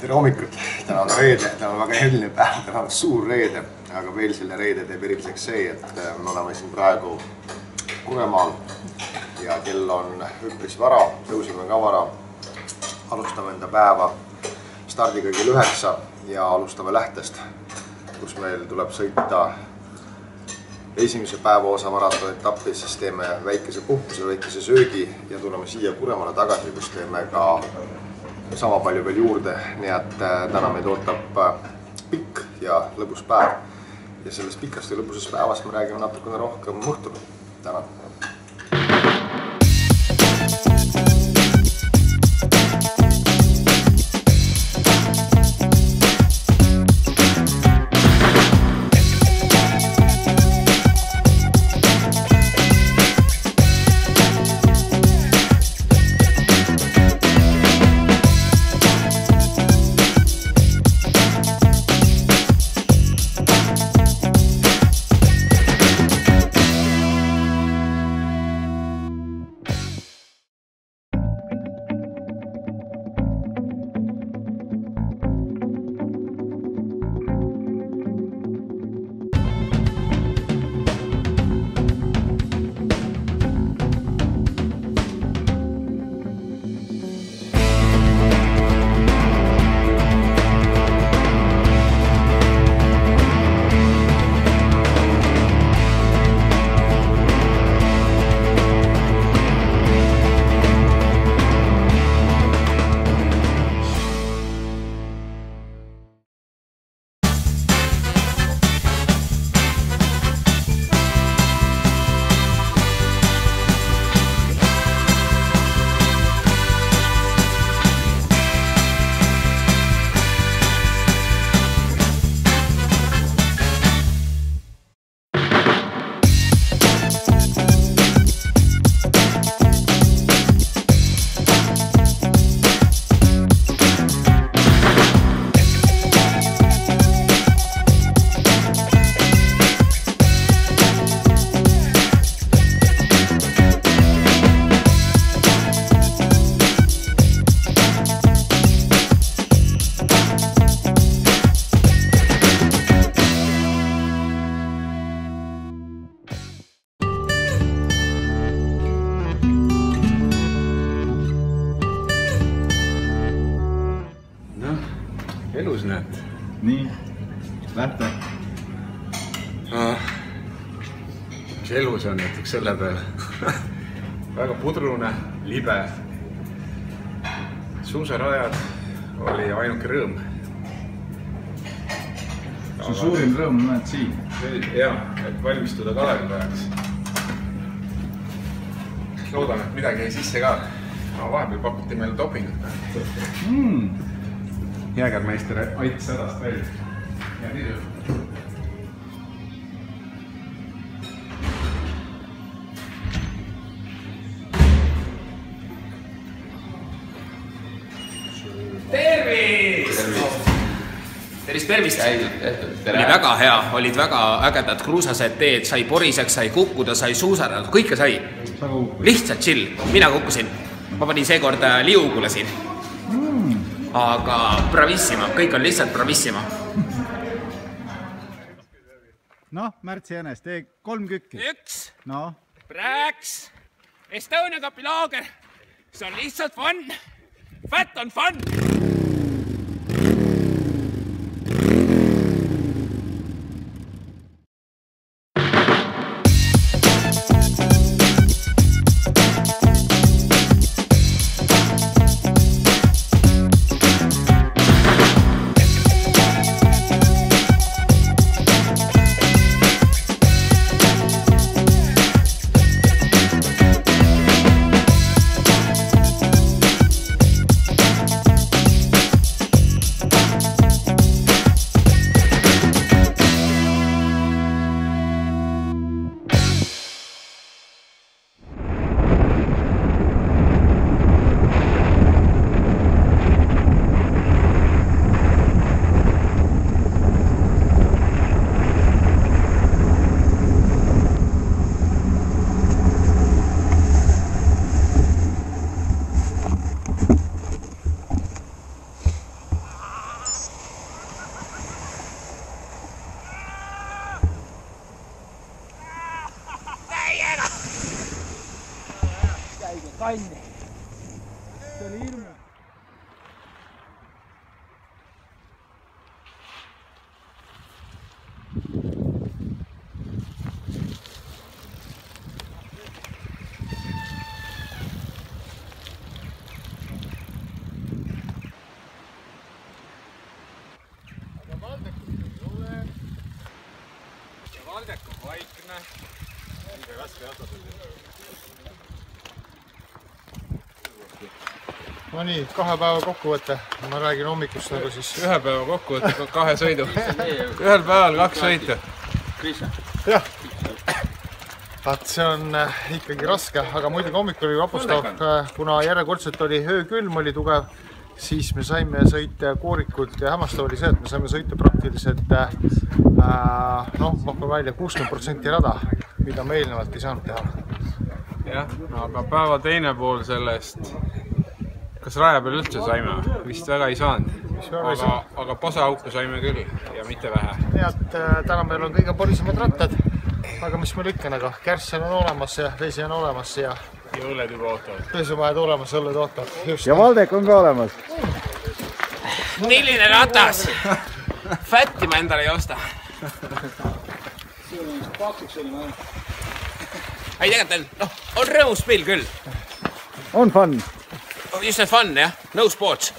Tere hommikut! Täna on reede, täna on väga helne päev, täna on suur reede, aga veel selle reede teeb eriliseks see, et me oleme siin praegu Kuremaal ja kell on üpris vara, tõusime ka vara, alustame enda päeva stardiga kell 9 ja alustame Lähtest, kus meil tuleb sõita esimese päevaosa maratonetappi, siis teeme väikese puhkuse, väikese söögi ja tuleme siia Kuremaale tagasi, kus teeme ka sama palju veel juurde, nii et täna meid ootab pikk ja lõbus päev. Ja sellest pikast ja lõbusest päevast me räägime natukene rohkem õhtul. Tänan! Elus näed. Nii, Lähte. Mis elus on näiteks selle peale? Väga pudrune, libe. Suusarajad oli ainuke rõõm. Su suurim rõõm on näed siin. Jah, et valmistuda Kalevipäevaks. Loodan, et midagi jäi sisse ka. Vahepeal pakuti meile dopingut. Jägermeister aitas hädast välja. Ja nii tõi. Tervist! Oli väga hea, olid väga ägedad kruusased teed, sai poriseks, sai kukkuda, sai suusarada, kõike sai. Lihtsalt chill, mina kukkusin. Ma panin seekord liugule siin. Aga bravissima, kõik on lihtsalt bravissima. Noh, Märtsi Jänes, tee 3 kükki. 1, No, Prax, Estonia Cupi laager. See on lihtsalt fun. Fat on fun. haige kanni. See oli hirmu. Valdek on vaikne. Liiga raske jatada. No nii, 2 päeva kokkuvõte. Ma räägin hommikust nagu siis. 1 päeva kokkuvõte 2 sõidu. 1 päeval 2 sõitu. Jah. Vaat see on ikkagi raske, aga muidugi hommikul oli vapustav, kuna järjekordselt oli öökülm, oli tugev, siis me saime sõita koorikult ja hämmastav oli see, et me saime sõita praktiliselt ma pean välja 60% rada, mida me eelnevalt ei saanud teha. Jah, aga päeva teine pool sellest, kas raja peal üldse saime? Vist väga ei saanud, aga posaauku saime küll ja mitte vähe. Nii et täna meil on kõige porisemad rattad, aga mis meil ikka nagu, kärssel on olemas ja vesi on olemas ja õlled juba ootavad. pesumajad olemas, õlled ootavad. Ja Valdek on ka olemas. Milline ratas? Fätti ma endale ei osta. Ei tegelikult on rõõmus pill küll. On fun. Just need fun, jah? No sports.